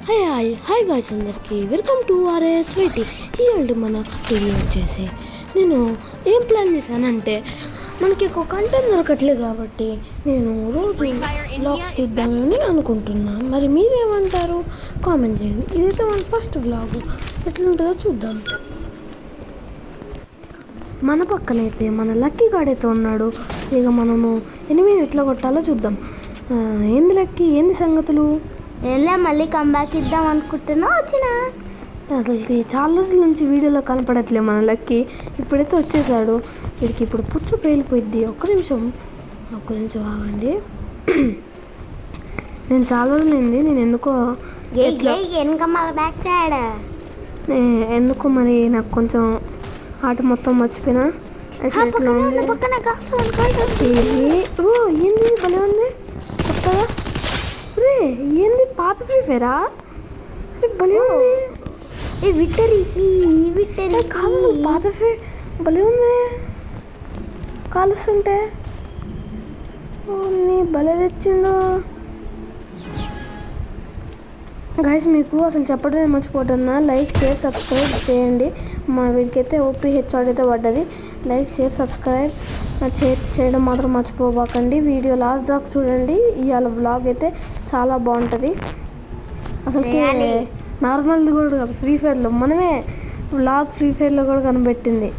Hi guys అందరికీ welcome to ఆర్ఎస్వైటీ. ఇవాళ మన వీడియో వచ్చేసి నేను ఏం ప్లాన్ చేశానంటే మనకి ఒక కంటెంట్ దొరకట్లేదు కాబట్టి నేను రోజు వ్లాగ్స్ తీద్దామని అనుకుంటున్నా. మరి మీరేమంటారు కామెంట్ చేయండి. ఇదైతే మన ఫస్ట్ వ్లాగ్, ఎట్లుంటుందో చూద్దాం. మన పక్కనైతే మన లక్కీ గాడైతే ఉన్నాడు. ఇక మనము ఎనిమిది ఎట్లా కొట్టాలో చూద్దాం. ఏంది లక్కీ, ఏంది సంగతులు? ఎలా మళ్ళీ కంబ్యాక్ ఇద్దాం అనుకుంటున్నా వచ్చిన. అసలుకి చాలా రోజుల నుంచి వీడియోలో కనపడట్లే మన లక్కీ. ఇప్పుడైతే వచ్చేసాడు. వీడికి ఇప్పుడు పుచ్చు పేలిపోయిద్ది. ఒక్క నిమిషం ఆగండి. నేను చాలా రోజులైంది, నేను ఎందుకో బ్యాక్ సైడ్ ఎందుకో మరి నాకు కొంచెం ఆట మొత్తం మర్చిపోయినా. ఏంది భలే ఉంది కొత్తగా. రే ఏంది పాత ఫ్రీ ఫైరా? భలే ఉంది. విక్టరీ కాదు, పాత ఫ్రీ భలే ఉంది కాలుస్తుంటే. నీ భలే తెచ్చిండు గైస్. మీకు అసలు చెప్పడమే మర్చిపోతున్నా, లైక్ షేర్ సబ్స్క్రైబ్ చేయండి. మా వీడికైతే OPHR అయితే పడ్డది. లైక్ షేర్ సబ్స్క్రైబ్ చేయడం మాత్రం మర్చిపోబాకండి. వీడియో లాస్ట్ దాకా చూడండి. ఇవాళ వ్లాగ్ అయితే చాలా బాగుంటుంది. అసలుకి నార్మల్ది కూడా కాదు, ఫ్రీ ఫైర్లో మనమే వ్లాగ్ ఫ్రీ ఫైర్లో కూడా కనిపెట్టింది.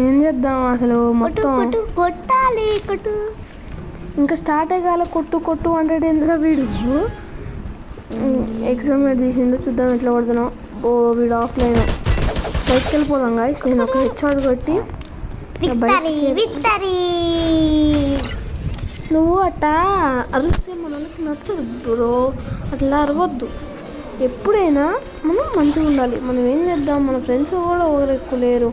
ఏం చేద్దాం అసలు మొత్తం కొట్టాలి. ఇంకా స్టార్ట్ అయ్యాల కొట్టు అంటే ఎందుకు వీడు ఎగ్జామ్ తీసిండు. చూద్దాం ఎట్లా కొడుతున్నాం. వీడు ఆఫ్లైన్ బయటకు వెళ్ళిపోదాం గాయస్. నేను ఒక హెడ్షాట్ కొట్టి నువ్వు అట్టా అరిస్తే మనకి నచ్చదు బ్రో. అట్లా అరవద్దు. ఎప్పుడైనా మనం మంచిగా ఉండాలి. మనం ఏం చేద్దాం, మన ఫ్రెండ్స్ కూడా ఒకరు ఎక్కువ లేరు.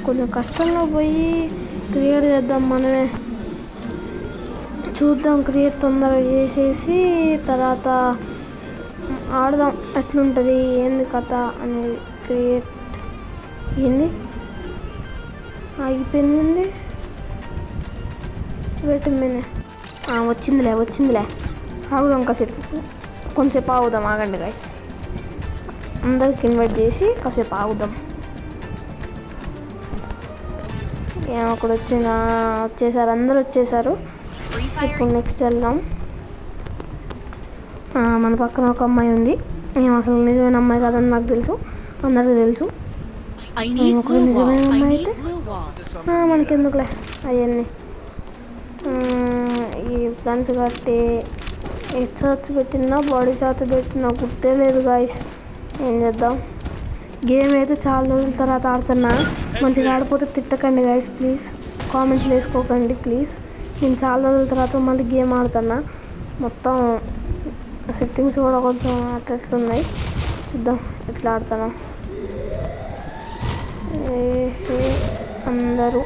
కొంచెం కష్టంగా పోయి క్రియేట్ చేద్దాం. మనమే చూద్దాం, క్రియేట్ తొందరగా చేసేసి తర్వాత ఆడదాం ఎట్లుంటుంది ఏంది కథ అనేది. క్రియేట్ ఏంది ఆగిపోయింది. వెయిటింగ్ వచ్చిందిలే ఆగుదాం కొంచెంసేపు ఆగుదాం. ఆగండి గైస్, అందరికి ఇన్వైట్ చేసి కాసేపు ఆగుదాం. అక్కడ వచ్చేసారు, అందరు వచ్చేసారు. ఇప్పుడు నెక్స్ట్ వెళ్దాం. మన పక్కన ఒక అమ్మాయి ఉంది. మేము అసలు నిజమైన అమ్మాయి కాదని నాకు తెలుసు, అందరికీ తెలుసు. ఒక నిజమైన అమ్మాయి అయితే మనకెందుకులే అవన్నీ. ఈ గన్స్ కట్టి హెడ్ షాట్స్ పెట్టినా బాడీ షాట్స్ పెట్టినా గుర్తే లేదు గాయస్. ఏం చేద్దాం. గేమ్ అయితే చాలా రోజుల తర్వాత ఆడుతున్నా. మంచిగా ఆడిపోతే తిట్టకండి గాయస్ ప్లీజ్. కామెంట్స్ వేసుకోకండి ప్లీజ్. నేను చాలా రోజుల తర్వాత మళ్ళీ గేమ్ ఆడుతున్నా. మొత్తం సెట్టింగ్స్ కూడా కొంచెం అట్లట్లున్నాయి. చూద్దాం ఎట్లా ఆడుతున్నా. అందరూ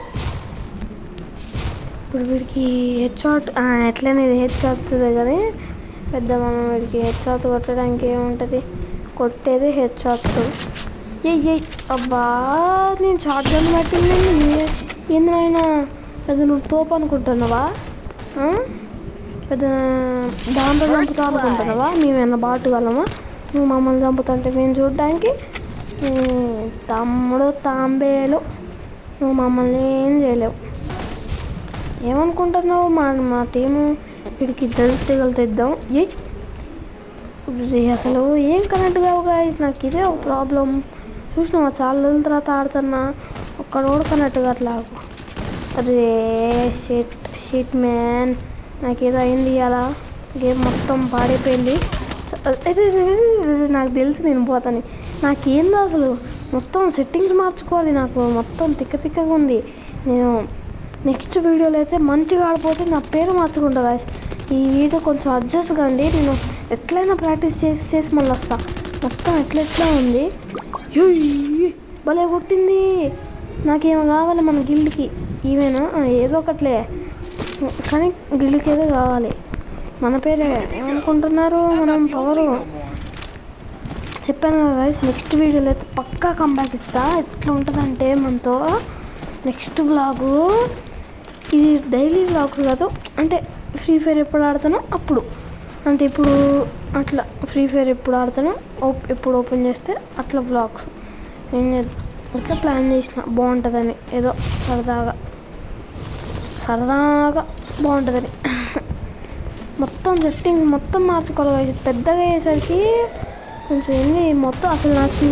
ఇప్పుడు వీడికి హెడ్ షాట్ ఎట్లనేది హెడ్ షాట్దే కానీ పెద్ద మనం వీడికి హెడ్ షాట్ కొట్టడానికి ఏముంటుంది, కొట్టేది హెడ్ షాట్స్. అబ్బా నేను షార్ట్ గన్ పట్టింది. ఏందైనా పెద్ద నువ్వు తోపు అనుకుంటున్నావా? పెద్ద దాంట్లో చంపుతా అనుకుంటున్నావా? మేమేమన్నా బాటుగలమా? నువ్వు మమ్మల్ని చంపుతుంటే మేము చూడడానికి? తమ్ముడు తాంబేలు, నువ్వు మమ్మల్ని ఏం చేయలేవు. ఏమనుకుంటున్నావు? మా టీము వీడికి తెగలుతాం. అసలు ఏం కనెక్ట్ కావు గాయస్. నాకు ఇదే ఒక ప్రాబ్లం. చూసినావా చాలా రోజుల తర్వాత ఆడుతున్నా, ఒక్కడ కూడా కనెక్ట్ కావట్లేదు. అరే షిట్ మ్యాన్, నాకేదో అయింది అలా. గేమ్ మొత్తం పాడైపోయింది. నాకు తెలుసు నేను పోతాను. నాకేందో అసలు మొత్తం సెట్టింగ్స్ మార్చుకోవాలి. నాకు మొత్తం తిక్కగా ఉంది. నేను నెక్స్ట్ వీడియోలో అయితే మంచిగా ఆడిపోతే నా పేరు మార్చుకుంటా గాయస్. ఈ వీడియో కొంచెం అడ్జస్ట్ కండి. నేను ఎట్లయినా ప్రాక్టీస్ చేసి మళ్ళీ వస్తా. మొత్తం ఎట్లా ఉంది. భలే కొట్టింది. నాకేమో కావాలి మన గిల్డ్కి. ఈవెనా ఏదో ఒకట్లే కానీ గిల్డ్కి ఏదో కావాలి. మన పేరే ఏమనుకుంటున్నారు? మనం పవరు చెప్పాను కదా గైస్. నెక్స్ట్ వీడియోలో అయితే పక్కా కంబ్యాక్ ఇస్తా. ఎట్లా ఉంటుందంటే మనతో నెక్స్ట్ వ్లాగు ఇది డైలీ వ్లాగ్ కాదు, అంటే ఫ్రీ ఫైర్ ఎప్పుడు ఆడుతానో అప్పుడు. అంటే ఇప్పుడు అట్లా ఫ్రీ ఫైర్ ఎప్పుడు ఆడతానో ఎప్పుడు ఓపెన్ చేస్తే అట్లా వ్లాగ్స్ నేను అట్లా ప్లాన్ చేసిన బాగుంటుందని, ఏదో సరదాగా బాగుంటుందని. మొత్తం సెట్టింగ్ మొత్తం మార్చుకోవాలి. పెద్దగా అయ్యేసరికి కొంచెం ఏంది మొత్తం అసలు నాకు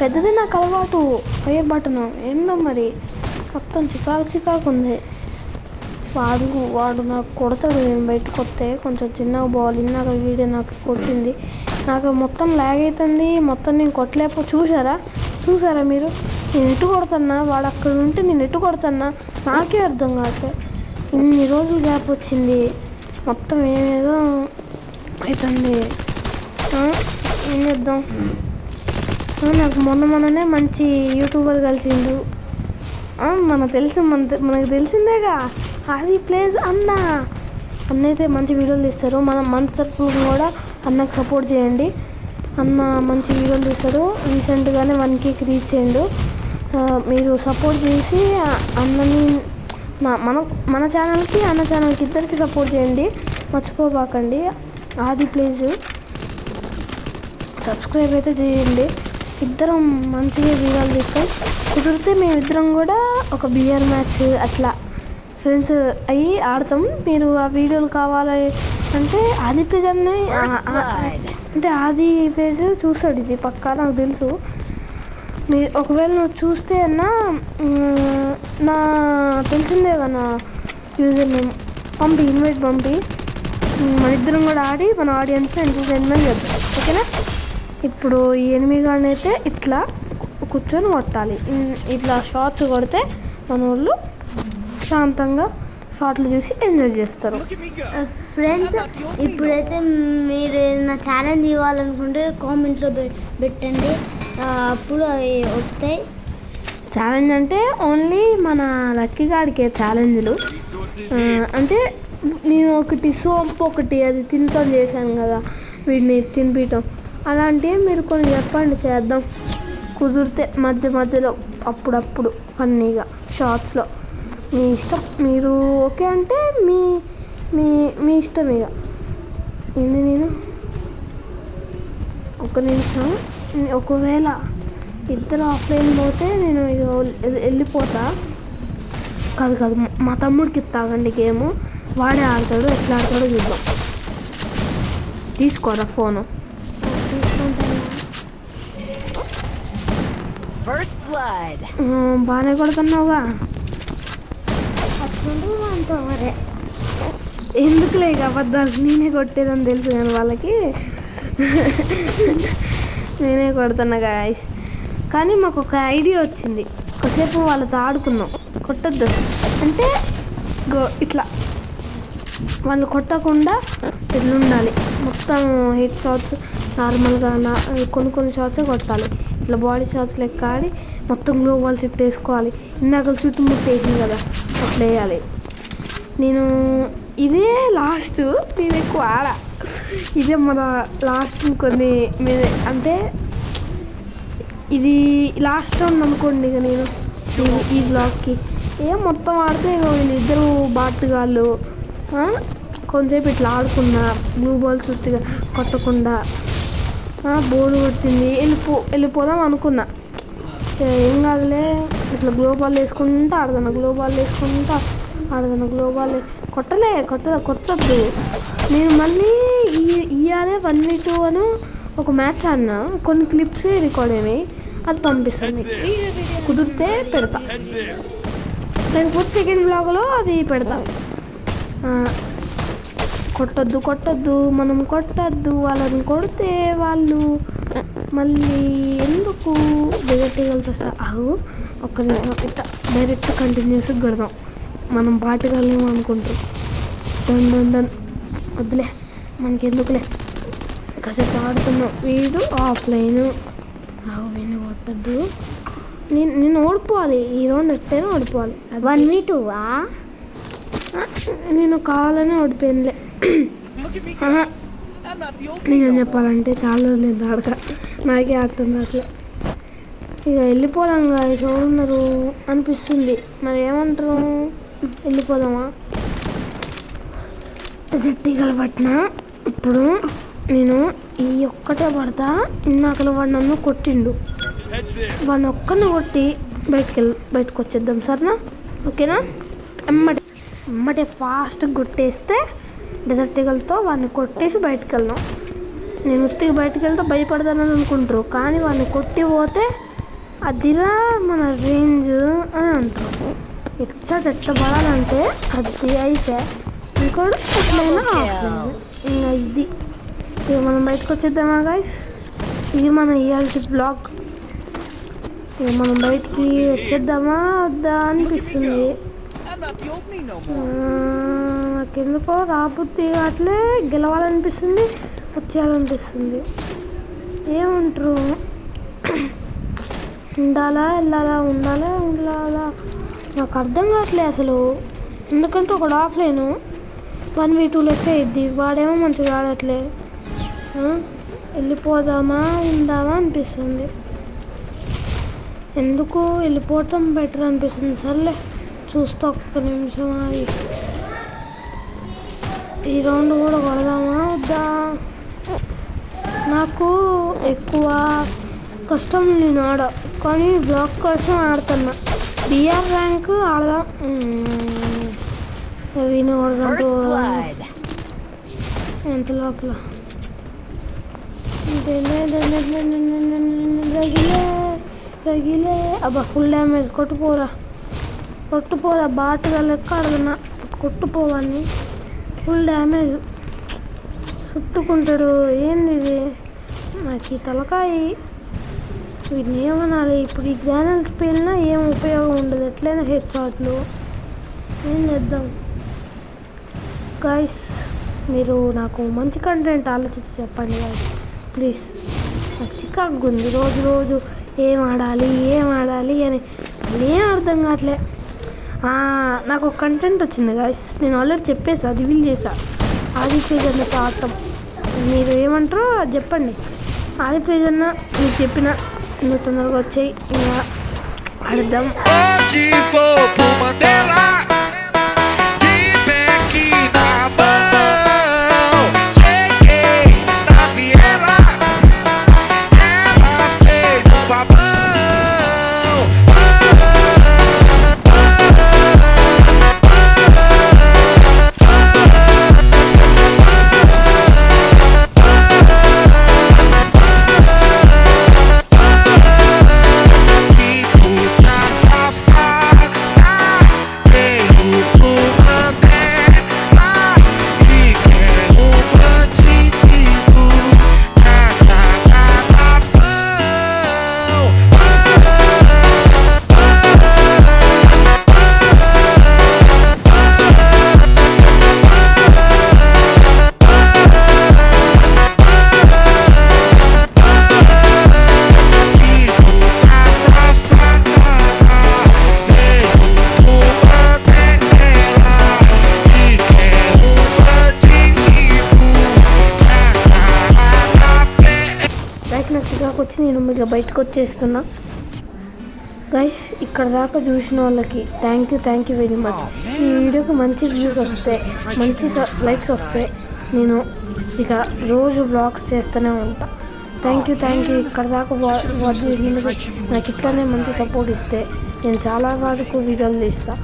పెద్దది నాకు అలవాటు ఫైర్ బటన్ ఏందో మరి మొత్తం చికాకు ఉంది. వాడు నాకు కొడతాడు. నేను బయటకు వస్తే కొంచెం చిన్నగా బాల్ ఇందాక వీడియో నాకు కొట్టింది, నాకు మొత్తం ల్యాగ్ అవుతుంది. మొత్తం నేను చూసారా మీరు? నేను ఎటు కొడుతున్నా, వాడు అక్కడ ఉంటే నేను ఎటు కొడుతున్నా నాకే అర్థం కాదు. ఇన్ని రోజులు గ్యాప్ వచ్చింది, మొత్తం ఏమేదో అవుతుంది. ఏం చేద్దాం? నాకు మొన్ననే మంచి యూట్యూబర్ కలిసిండు. మనకు తెలిసిందేగా అది ప్లేస్ అన్నైతే మంచి వీడియోలు తీస్తారు. మన తరఫున కూడా అన్నకు సపోర్ట్ చేయండి. అన్న మంచి వీడియోలు తీస్తాడు. రీసెంట్గానే 1K రీచ్ చేయండు. మీరు సపోర్ట్ చేసి అన్నని మన ఛానల్కి అన్న ఛానల్కి ఇద్దరికి సపోర్ట్ చేయండి, మర్చిపోబాకండి. ఆది ప్లీజ్ సబ్స్క్రైబ్ అయితే చేయండి. ఇద్దరం మంచిగా వీడియోలు తీస్తాం. కుదిరితే మేమిద్దరం కూడా ఒక బియర్ మ్యాచ్ అట్లా ఫ్రెండ్స్ అయ్యి ఆడతాం. మీరు ఆ వీడియోలు కావాలి అంటే ఆది పేజ్ అంటే ఆది పేజ్ చూస్తాడు, ఇది పక్కా నాకు తెలుసు. మీరు ఒకవేళ నువ్వు చూస్తే అన్నా నా తెలిసిందే కదా నా యూజర్ నేమ్ ఇన్వైట్ పంపి మన ఇద్దరం కూడా ఆడి మన ఆడియన్స్ని ఎంటర్టైన్మెంట్ చేద్దాం, ఓకేనా? ఇప్పుడు ఈ ఎనిమిగాడిని అయితే ఇట్లా కూర్చొని కొట్టాలి. ఇట్లా షార్ట్స్ కొడితే మన వాళ్ళు శాంతంగా షార్ట్లు చూసి ఎంజాయ్ చేస్తారు. ఫ్రెండ్స్, ఇప్పుడైతే మీరు ఏదైనా ఛాలెంజ్ ఇవ్వాలనుకుంటే కామెంట్లో పెట్టండి, అప్పుడు అవి వస్తాయి. ఛాలెంజ్ అంటే ఓన్లీ మన లక్కీ గాడికే ఛాలెంజ్లు. అంటే నేను ఒకటి సోంపు ఒకటి అది తింటాం చేశాను కదా, వీడిని తినిపించడం అలాంటివి మీరు కొన్ని చెప్పండి, చేద్దాం. కుదిరితే మధ్యలో అప్పుడప్పుడు ఫన్నీగా షార్ట్స్లో మీ ఇష్టం. మీరు ఓకే అంటే మీ ఇష్టం. ఇక ఏంది నేను ఒక నిమిషం, ఒకవేళ ఇద్దరు ఆఫ్లైన్ పోతే నేను ఇక వెళ్ళిపోతా. కాదు మా తమ్ముడికి ఇస్తాగండి గేము, వాడే ఆడతాడు. ఎట్లా ఆడతాడో చూద్దాం. తీసుకోరా ఫోను. బాగానే కొడుతున్నావుగా. మరే ఎందుకులే ఇక అబద్ధాలు, నేనే కొట్టేదని తెలుసు కానీ వాళ్ళకి నేనే కొడుతున్నా గాయస్. కానీ మాకు ఒక ఐడియా వచ్చింది, ఒకసేపు వాళ్ళతో ఆడుకున్నాం. కొట్టద్దు అంటే ఇట్లా వాళ్ళు కొట్టకుండా ఇట్లా ఉండాలి. మొత్తం హెడ్ షాట్స్ నార్మల్గా కొన్ని షాట్సే కొట్టాలి. ఇట్లా బాడీ షాట్స్ లెక్క ఆడి మొత్తం గ్లోబల్ సెట్ వేసుకోవాలి. ఇందాక చుట్టుముట్టు వేసింది కదా, అట్లా వేయాలి. నేను ఇదే లాస్ట్, నేను ఎక్కువ ఇదే మన లాస్ట్ కొన్ని అంటే ఇది లాస్ట్ రౌండ్ అనుకోండి. ఇక నేను ఈ బ్లాగ్కి మొత్తం ఆడితే ఇక వీళ్ళిద్దరు బాటుగాళ్ళు కొంచెంసేపు ఇట్లా ఆడుకున్నా, బ్లూ బాల్ చుట్టిగా కొట్టకుండా బోర్డు కొట్టింది వెళ్ళిపోదాం అనుకున్నా. ఏం కాదులే, ఇట్లా గ్లోబాల్ వేసుకుంటా ఆడదాను, గ్లోబాల్ కొట్టద్దు. నేను మళ్ళీ ఇయ్యాలే 1v2 అని ఒక మ్యాచ్ ఆడినా, కొన్ని క్లిప్స్ రికార్డ్ అయినాయి, అది పంపిస్తాను. కుదిరితే పెడతా, లేకపోతే సెకండ్ బ్లాగ్లో అది పెడతా. కొట్టద్దు, మనం కొట్టద్దు. వాళ్ళని కొడితే వాళ్ళు మళ్ళీ ఎందుకు దిగట్టగలుగుతా సార్. ఒక్క నిమిషం ఇట్లా డైరెక్ట్ కంటిన్యూస్గా కొడదాం. మనం బాటగాళ్ళేమో అనుకుంటాం. దన్ వద్దులే, మనకి ఎందుకులే, కాసేపు ఆడుతున్నాం. వీడు ఆఫ్లైన్, వీడిని కొట్టద్దు. నేను ఓడిపోవాలి, ఈ రౌండ్ ఎట్టయినా ఓడిపోవాలి. 1v2 నేను కావాలనే ఓడిపోయినలే. నేను చెప్పాలంటే చాలా రోజులు ఆడక, నాకే ఆడుతుంది అట్లా. ఇక వెళ్ళిపోదాం కదా, చూడన్నారు అనిపిస్తుంది. మరి ఏమంటారు, వెళ్ళిపోదామా? సెట్టిగల పట్టిన ఇప్పుడు నేను ఈ ఒక్కటే పడతా. ఇందాకలో వాడు నన్ను కొట్టిండు. వాడిని ఒక్కరిని కొట్టి బయటకు వచ్చేద్దాం సరేనా? ఓకేనా? ఎమ్మటే ఫాస్ట్గా కొట్టేస్తే డెజర్ట్ ఈగల్తో వాడిని కొట్టేసి బయటకు వెళ్దాం. నేను ఉత్తిగా బయటకు వెళ్తే భయపడతానని అనుకుంటారు, కానీ వాడిని కొట్టి పోతే అదిరా మన రేంజ్ అని అంటారు. ఎట్ట పడాలంటే అది అయితే ఇంకోటి ఎట్లయినా ఇంకా ఇది ఇక మనం బయటకు వచ్చేద్దామా గైస్? ఇది మన ఇయాల్టి బ్లాగ్. ఇక మనం బయటికి వచ్చేద్దామా వద్దా అనిపిస్తుంది. నాకెందుకో రాబుద్ది అట్లే గెలవాలనిపిస్తుంది, వచ్చేయాలనిపిస్తుంది. ఏమంటారు? ఉండాలా వెళ్ళాలా నాకు అర్థం కావట్లే అసలు. ఎందుకంటే ఒకడు ఆఫ్లైను 1v2 లెక్క ఇద్ది, వాడేమో మంచిగా ఆడట్లే. వెళ్ళిపోదామా ఉందామా అనిపిస్తుంది. ఎందుకు వెళ్ళిపోవటం బెటర్ అనిపిస్తుంది. సర్లే చూస్తా ఒక్క నిమిషం. అది ఈ రౌండ్ కూడా కొడదామా వద్దా? నాకు ఎక్కువ కష్టం నేను ఆడ, కానీ బ్లాక్ కోసం ఆడుతున్నా. బిఆర్ ర్యాంక్ ఆడదాం. వినోడంటూ ఎంత లోపల రగిలే అబ్బా ఫుల్ డ్యామేజ్. కొట్టుపోరా బాటుగా లెక్క అడుగున్నా. కొట్టుపోవాన్ని ఫుల్ డ్యామేజ్ చుట్టుకుంటాడు. ఏంది ఇది? నాకు ఈ తలకాయ వీటిని ఏమనాలి? ఇప్పుడు ఈ గ్రానల్స్ పేలినా ఏం ఉపయోగం ఉండదు. ఎట్లయినా హెడ్ షాట్లు ఏం చేద్దాం గైస్? మీరు నాకు మంచి కంటెంట్ ఆలోచించి చెప్పండి గైస్ ప్లీజ్. నాకు చికాకు ఉంది రోజు ఏం ఆడాలి అని ఏం అర్థం కావట్లే. నాకు ఒక కంటెంట్ వచ్చింది గైస్, నేను ఆల్రెడీ చెప్పేసా, రివీల్ చేసా. ఆదిపేజ్ అన్నట్టు ఆడటం. మీరు ఏమంటారో అది చెప్పండి. ఆదిపేజ్ అన్న మీకు చెప్పిన నువ్వు తొందరగా వచ్చాయి, ఇంకా ఆడదాం. వచ్చి నేను మీకు బయటకు వచ్చేస్తున్నా గైస్. ఇక్కడ దాకా చూసిన వాళ్ళకి థ్యాంక్ యూ వెరీ మచ్. ఈ వీడియోకి మంచి వ్యూస్ వస్తే, మంచి లైక్స్ వస్తే నేను ఇక రోజు వ్లాగ్స్ చేస్తూనే ఉంటా. Thank you. ఇక్కడ దాకా నాకు ఇట్లానే మంచి సపోర్ట్ ఇస్తే నేను చాలా వరకు వీడియోలు తీస్తా.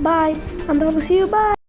బాయ్, అంతవరకు సీ యూ, బాయ్.